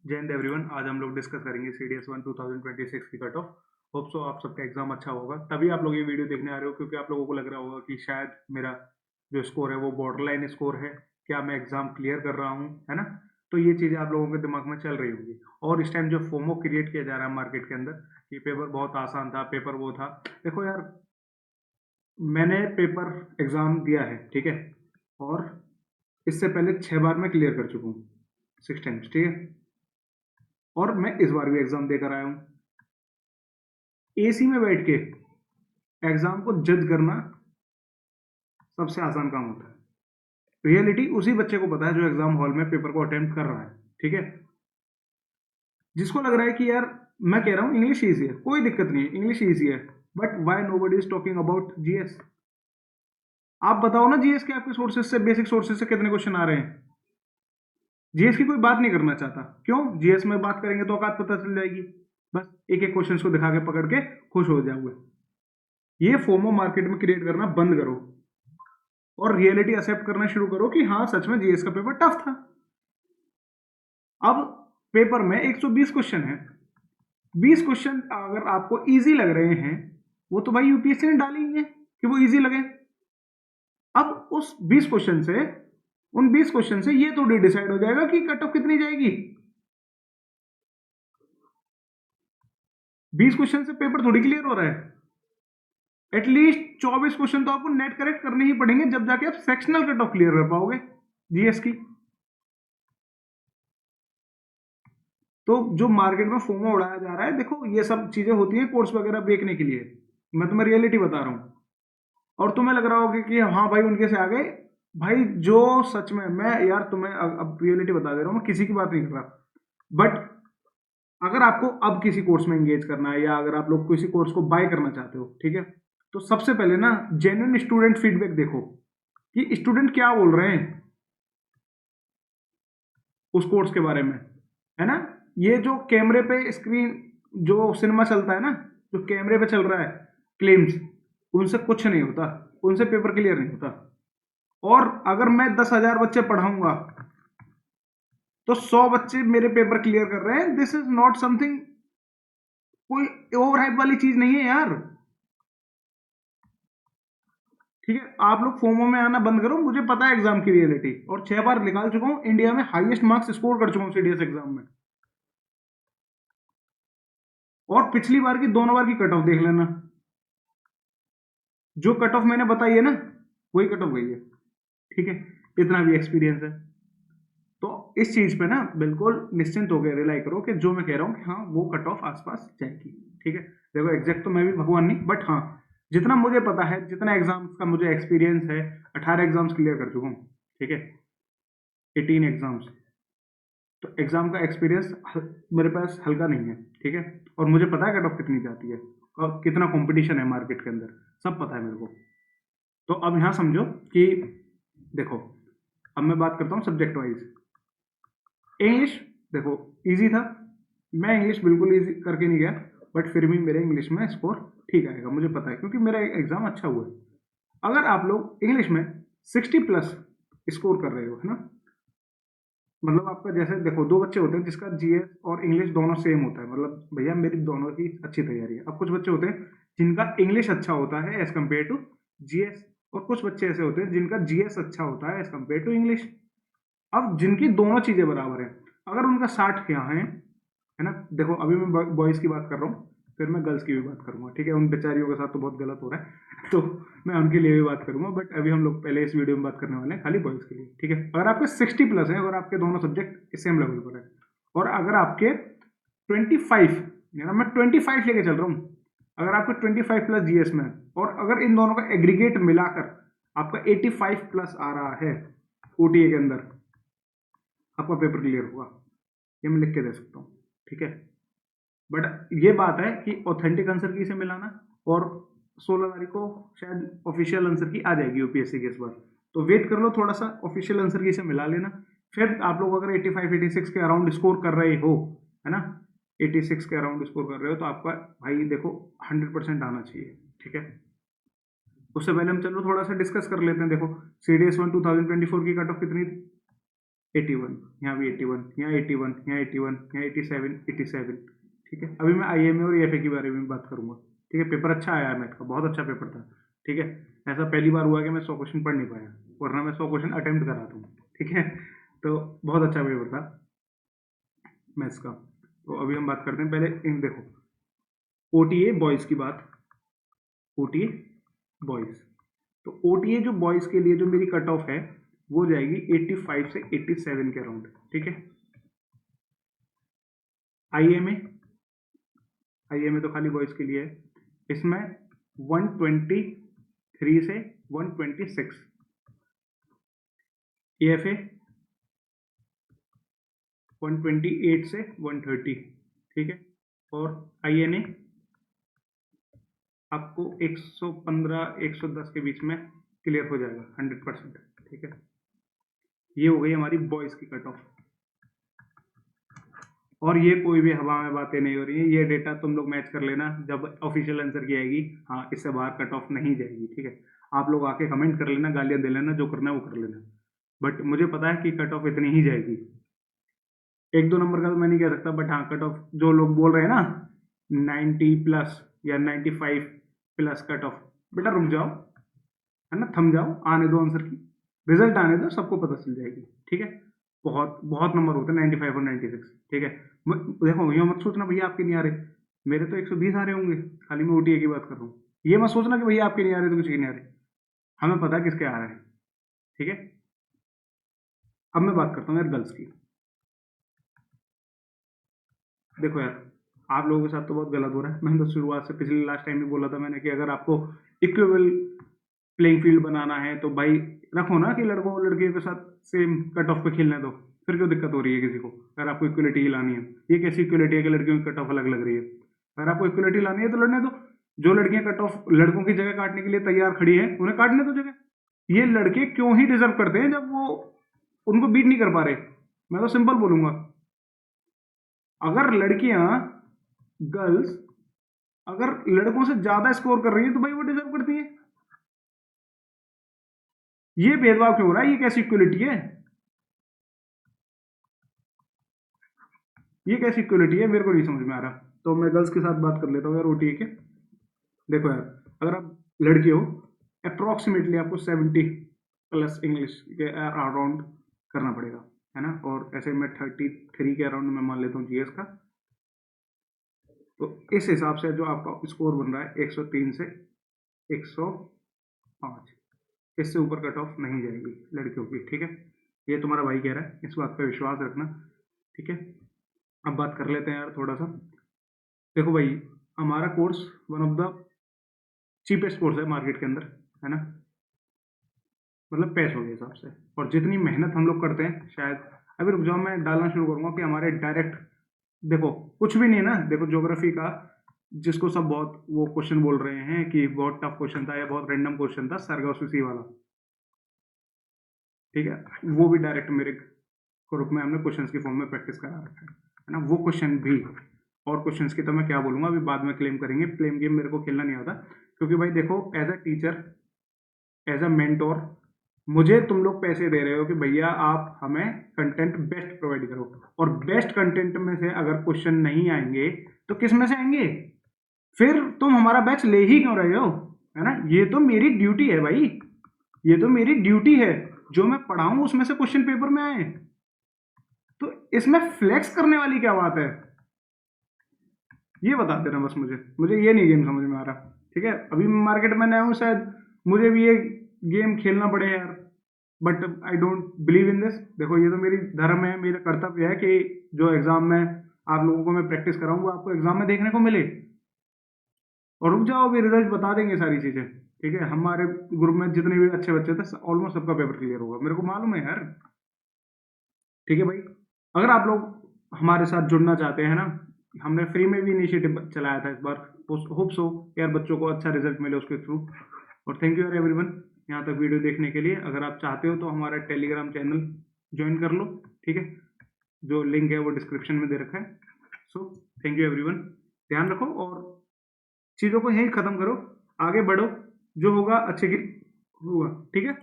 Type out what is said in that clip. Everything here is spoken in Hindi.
जय हिंद एवरीवन। आज हम लोग डिस्कस करेंगे CDS 1 2026 की कट ऑफ। होप सो आप सबका एग्जाम अच्छा होगा, तभी आप लोग ये वीडियो देखने आ रहे हो, क्योंकि आप लोगों को लग रहा होगा कि शायद मेरा जो स्कोर है वो बॉर्डर लाइन स्कोर है, क्या मैं एग्जाम क्लियर कर रहा हूँ, है ना। तो ये चीज़ें आप लोगों के दिमाग में चल रही होंगी। और इस टाइम जो फोमो क्रिएट किया जा रहा है मार्केट के अंदर कि पेपर बहुत आसान था, पेपर वो था। देखो यार, मैंने पेपर एग्जाम दिया है, ठीक है, और इससे पहले 6 बार मैं क्लियर कर चुका हूँ, 6 टाइम्स, ठीक है। और मैं इस बार भी एग्जाम देकर आया हूँ। एसी में बैठ के एग्जाम को जज करना सबसे आसान काम होता है। रियलिटी उसी बच्चे को पता है जो एग्जाम हॉल में पेपर को अटेम्प्ट कर रहा है, ठीक है। जिसको लग रहा है कि यार, मैं कह रहा हूँ इंग्लिश ईजी है, कोई दिक्कत नहीं है, इंग्लिश ईजी है, but why nobody is talking about GS. आप बताओ ना, जीएस के आपके सोर्सेज से, बेसिक सोर्सेज से कितने क्वेश्चन आ रहे हैं। जीएस की कोई बात नहीं करना चाहता, क्यों? जीएस में बात करेंगे तो औकात पता चल जाएगी, बस एक एक क्वेश्चन को दिखा के पकड़ के खुश हो जाओगे। ये फोमो मार्केट में क्रिएट करना बंद करो और रियलिटी एक्सेप्ट करना शुरू करो कि हाँ, सच में जीएस का पेपर टफ था। अब पेपर में 120 क्वेश्चन है। 20 क्वेश्चन अगर आपको इजी लग रहे हैं, वो तो भाई यूपीएससी ने डाली ही है कि वो इजी लगे। अब उस 20 क्वेश्चन से, उन 20 क्वेश्चन से ये थोड़ी डिसाइड हो जाएगा कि कट ऑफ कितनी जाएगी। 20 क्वेश्चन से पेपर थोड़ी क्लियर हो रहा है। एटलीस्ट 24 क्वेश्चन तो आपको नेट करेक्ट करने ही पड़ेंगे, जब जाके आप सेक्शनल कट ऑफ क्लियर कर पाओगे जीएस की। तो जो मार्केट में फोमो उड़ाया जा रहा है, देखो ये सब चीजें होती हैं कोर्स वगैरह बेचने के लिए। मैं तुम्हें रियलिटी बता रहा हूँ। और तुम्हें लग रहा होगा कि हाँ भाई, उनके से आ गए। भाई जो सच में, मैं यार तुम्हें अब रियलिटी बता दे रहा हूँ, मैं किसी की बात नहीं कर रहा, बट अगर आपको अब किसी कोर्स में एंगेज करना है, या अगर आप लोग किसी कोर्स को बाय करना चाहते हो, ठीक है, तो सबसे पहले ना जेन्युइन स्टूडेंट फीडबैक देखो कि स्टूडेंट क्या बोल रहे हैं उस कोर्स के बारे में, है ना। ये जो कैमरे पे स्क्रीन, जो सिनेमा चलता है ना, जो कैमरे पे चल रहा है, क्लेम्स, उनसे कुछ नहीं होता, उनसे पेपर क्लियर नहीं होता। और अगर मैं 10,000 बच्चे पढ़ाऊंगा तो 100 बच्चे मेरे पेपर क्लियर कर रहे हैं, दिस इज नॉट समथिंग, कोई ओवर हाइप वाली चीज नहीं है यार, ठीक है। आप लोग फोमो में आना बंद करो, मुझे पता है एग्जाम की रियलिटी, और 6 बार निकाल चुका हूँ, इंडिया में हाईएस्ट मार्क्स स्कोर कर चुका हूँ सीडीएस एग्जाम में। और पिछली बार की दोनों बार की कट ऑफ देख लेना, जो कट ऑफ मैंने बताई है ना, वही कट ऑफ गई है, ठीक है। इतना भी एक्सपीरियंस है, तो इस चीज पे ना बिल्कुल निश्चिंत होकर रिलाई करो कि जो मैं कह रहा हूँ कि हाँ, वो कट ऑफ आसपास जाएगी, ठीक है। देखो एग्जैक्ट तो मैं भी भगवान नहीं, बट हाँ, जितना मुझे पता है, जितना एग्जाम्स का मुझे एक्सपीरियंस है, 18 एग्जाम्स क्लियर कर चुका हूँ, ठीक है, 18 एग्जाम्स। तो एग्जाम का एक्सपीरियंस मेरे पास हल्का नहीं है, ठीक है। और मुझे पता है कट ऑफ कितनी जाती है और कितना कंपटीशन है मार्केट के अंदर, सब पता है मेरे को। तो अब यहाँ समझो कि देखो, अब मैं बात करता हूँ सब्जेक्ट वाइज। इंग्लिश देखो इजी था, मैं इंग्लिश बिल्कुल इजी करके नहीं गया, बट फिर भी मेरे इंग्लिश में स्कोर ठीक आएगा, मुझे पता है, क्योंकि मेरा एग्जाम अच्छा हुआ है। अगर आप लोग इंग्लिश में 60+ स्कोर कर रहे हो, है ना, मतलब आपका जैसे देखो, दो बच्चे होते हैं जिसका जीएस और इंग्लिश दोनों सेम होता है, मतलब भैया मेरी दोनों की अच्छी तैयारी है। अब कुछ बच्चे होते हैं जिनका इंग्लिश अच्छा होता है एज कम्पेयर टू जीएस, और कुछ बच्चे ऐसे होते हैं जिनका जीएस अच्छा होता है एज कम्पेयर टू इंग्लिश। अब जिनकी दोनों चीजें बराबर है, अगर उनका 60 यहाँ है ना, देखो अभी मैं बॉयज की बात कर रहा हूँ, फिर मैं गर्ल्स की भी बात करूंगा, ठीक है। उन बेचारियों के साथ तो बहुत गलत हो रहा है तो मैं उनके लिए भी बात करूंगा, बट अभी हम लोग पहले इस वीडियो में बात करने वाले हैं खाली बॉयज के लिए, ठीक है। अगर आपके 60+ है और आपके दोनों सब्जेक्ट सेम लेवल पर है, और अगर आपके 25, यानी मैं 25 लेके चल रहा हूँ, अगर आपके 25+ जीएस में, और अगर इन दोनों का एग्रीगेट मिलाकर आपका 85+ आ रहा है ओटीए के अंदर, आपका पेपर क्लियर होगा, ये मैं लिख के दे सकता हूँ, ठीक है। बट ये बात है कि ऑथेंटिक आंसर की से मिलाना, और 16 तारीख को शायद ऑफिशियल आंसर की आ जाएगी यूपीएससी के इस बार, तो वेट कर लो थोड़ा सा, ऑफिशियल आंसर की से मिला लेना। फिर आप लोग अगर 85-86 के अराउंड स्कोर कर रहे हो, है ना, 86 के अराउंड स्कोर कर रहे हो, तो आपका भाई देखो 100% आना चाहिए, ठीक है। उससे पहले हम चलो थोड़ा सा डिस्कस कर लेते हैं। देखो CDS 1 2024 की कट ऑफ कितनी थी, 81, यहाँ भी 81, यहाँ 81, यहाँ 81, यहाँ 87, 87। ठीक है, अभी मैं IMA और EFA के बारे में बात करूंगा। ठीक है, पेपर अच्छा आया है मैथ का, बहुत अच्छा पेपर था। ठीक है, ऐसा पहली बार हुआ कि मैं 100 क्वेश्चन पढ़ नहीं पाया, वरना मैं 100 क्वेश्चन अटेम्प्ट करा दूँ। ठीक है, तो बहुत अच्छा पेपर था मैथ्स का। तो अभी हम बात करते हैं पहले इन, देखो OTA बॉयज़ की बात, OTA बॉयज़। तो OTA जो बॉयज़ के लिए जो मेरी कट ऑफ है वो जाएगी 85 से 87 के अराउंड। ठीक है, IMA तो खाली बॉयज़ के लिए है, इसमें 123 से 126। EFA 128 से 130। ठीक है, और INA आपको 115 110 के बीच में क्लियर हो जाएगा 100%। ठीक है, ये हो गई हमारी बॉयज़ की कट ऑफ। और ये कोई भी हवा में बातें नहीं हो रही है, ये डेटा तुम लोग मैच कर लेना जब ऑफिशियल आंसर की आएगी। हाँ, इससे बाहर कट ऑफ नहीं जाएगी। ठीक है, आप लोग आके कमेंट कर लेना, गालियां दे लेना, जो करना है वो कर लेना, बट मुझे पता है कि कट ऑफ इतनी ही जाएगी। 1-2 नंबर का तो मैं नहीं कह सकता, बट हाँ कट ऑफ जो लोग बोल रहे हैं ना 90 प्लस या 95 प्लस कट ऑफ, बेटा रुक जाओ, है ना, थम जाओ, आने दो आंसर की, रिजल्ट आने दो, सबको पता चल जाएगी। ठीक है, बहुत बहुत नंबर होते हैं 95 और 96। ठीक है, देखो ये मत सोचना भैया आपके नहीं आ रहे, मेरे तो 120 आ रहे होंगे, खाली मैं OTA की बात कर रहा हूँ। ये मत सोचना कि भैया आपके नहीं आ रहे तो कुछ नहीं आ रहे, हमें पता है किसके आ रहे हैं। ठीक है, अब मैं बात करता हूँ यार गर्ल्स की। देखो यार, आप लोगों के साथ तो बहुत गलत हो रहा है। मैंने तो शुरुआत से पिछले लास्ट टाइम भी बोला था मैंने कि अगर आपको इक्वल प्लेइंग फील्ड बनाना है तो भाई रखो ना कि लड़कों और लड़कियों के साथ सेम कट ऑफ पे खेलने दो, फिर क्यों दिक्कत हो रही है किसी को? अगर आपको इक्वलिटी ही लानी है, ये कैसी इक्वलिटी है कि लड़कियों की कट ऑफ अलग लग रही है? अगर आपको इक्वलिटी लानी है तो लड़ने दो, जो लड़कियां कट ऑफ लड़कों की जगह काटने के लिए तैयार खड़ी है उन्हें काटने दो जगह। ये लड़के क्यों ही डिजर्व करते हैं जब वो उनको बीट नहीं कर पा रहे? मैं तो सिंपल बोलूंगा, अगर लड़कियां गर्ल्स अगर लड़कों से ज्यादा स्कोर कर रही है तो भाई वो डिजर्व करती है। ये भेदभाव क्यों हो रहा है? ये कैसी इक्वलिटी है? ये कैसी इक्वलिटी है, मेरे को नहीं समझ में आ रहा। तो मैं गर्ल्स के साथ बात कर लेता हूँ यार OTA के। देखो यार, अगर आप लड़के हो, अप्रोक्सीमेटली आपको 70 प्लस इंग्लिश के अराउंड करना पड़ेगा, है ना, और ऐसे मैं 33 के अराउंड में मान लेता हूँ GS का। तो इस हिसाब से जो आपका स्कोर बन रहा है 103 से 105, इससे ऊपर कट ऑफ नहीं जाएगी लड़कियों की। ठीक है, ये तुम्हारा भाई कह रहा है, इस बात पे विश्वास रखना। ठीक है, अब बात कर लेते हैं यार थोड़ा सा। देखो भाई, हमारा course one of the cheapest course है मार्केट के अंदर, है ना, मतलब पैसों के हिसाब से। और जितनी मेहनत हम लोग करते हैं, शायद अभी रुक जाओ, मैं डालना शुरू करूंगा कि हमारे डायरेक्ट, देखो कुछ भी नहीं है ना, देखो ज्योग्राफी का जिसको सब बहुत वो क्वेश्चन बोल रहे हैं कि बहुत टफ क्वेश्चन था या बहुत रैंडम क्वेश्चन था, सरगोशी वाला, ठीक है, वो भी डायरेक्ट मेरे ग्रुप में हमने क्वेश्चंस की फॉर्म में प्रैक्टिस करा रखा है ना, वो क्वेश्चन भी। और क्वेश्चंस की तो मैं क्या बोलूंगा, अभी बाद में क्लेम करेंगे, क्लेम गेम मेरे को खेलना नहीं आता, क्योंकि भाई देखो as a teacher, as a mentor, मुझे तुम लोग पैसे दे रहे हो कि भैया आप हमें कंटेंट बेस्ट प्रोवाइड करो, और बेस्ट कंटेंट में से अगर क्वेश्चन नहीं आएंगे तो किस में से आएंगे? फिर तुम हमारा बैच ले ही क्यों रहे हो? है ना, ये तो मेरी ड्यूटी है भाई, ये तो मेरी ड्यूटी है, जो मैं पढ़ाऊं उसमें से क्वेश्चन पेपर में आए, तो इसमें फ्लेक्स करने वाली क्या बात है? ये बता देना बस, मुझे ये नहीं गेम समझ में आ रहा। ठीक है, अभी मैं मार्केट में नया हूँ, शायद मुझे भी ये गेम खेलना पड़े यार, but I don't believe in this. देखो ये तो मेरी धर्म है, मेरा कर्तव्य है कि जो एग्जाम में आप लोगों को मैं प्रैक्टिस कराऊं वो आपको एग्जाम में देखने को मिले। और रुक जाओ, अभी रिजल्ट बता देंगे सारी चीजें। ठीक है, हमारे ग्रुप में जितने भी अच्छे बच्चे थे ऑलमोस्ट सबका पेपर क्लियर होगा, मेरे को मालूम है यार। ठीक है भाई, अगर आप लोग हमारे साथ जुड़ना चाहते हैं ना, हमने फ्री में भी इनिशिएटिव चलाया था इस बार, होप सो यार बच्चों को अच्छा रिजल्ट मिले उसके थ्रू। और थैंक यू यार एवरीवन, यहाँ तक वीडियो देखने के लिए। अगर आप चाहते हो तो हमारा टेलीग्राम चैनल ज्वाइन कर लो, ठीक है, जो लिंक है वो डिस्क्रिप्शन में दे रखा है। सो थैंक यू एवरीवन, ध्यान रखो और चीज़ों को यहीं ख़त्म करो, आगे बढ़ो, जो होगा अच्छे की होगा। ठीक है।